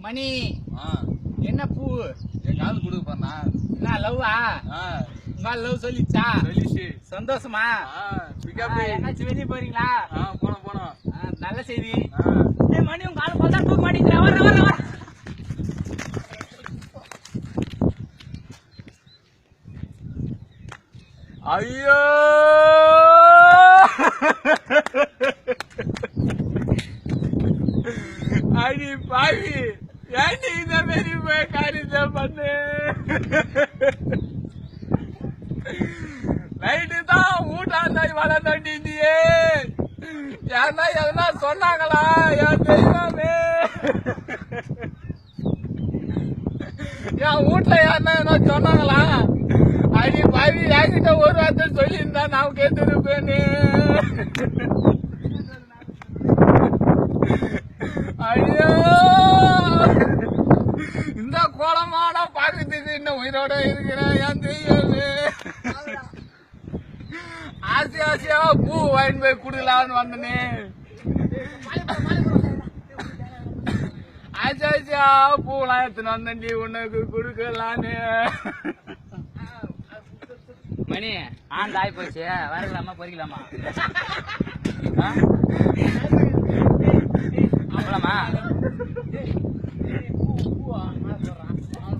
மணி என்ன பூ என் காது கொடுக்க போறா என்ன லவ்வா உங்க லவ் சொல்லிச்சா சொல்லிச்சு சந்தோஷமா என்னாச்சும் வெளியே போறீங்களா போனோம் நல்ல செய்தி மணி உங்க காலம் போல தூக்க மாட்டேங்கிறேன் வர வர வர ஐயோ அடி பாவி ஏன்டி இந்த மாதிரி போய் காரியத்தை பண்ணு நைட்டு தான் வீட்டாந்த வள தட்டிந்தியே யாருன்னா எதனா சொன்னாங்களா என் தெய்வமே என் வீட்டுல யாருன்னா என்ன சொன்னாங்களா அடி பாவி என்கிட்ட ஒரு வார்த்தை சொல்லியிருந்தா நான் கேட்டுருப்பேன்னு ஐயோ இந்த கோலமான பாக்கிறதுக்கு இன்னும் உயிரோட இருக்கிறேன் என் தெய்வமே ஆசை ஆசையா பூ வாங்கி போய் குடுக்கலான்னு வந்தனே ஆசை ஆசையா பூலாம் எடுத்துன்னு வந்தேன்டி உனக்கு குடுக்கலான்னு மணி ஆண்டு ஆகி போச்சு வரலாமா பொறிக்கலாமா அவ்வளோமா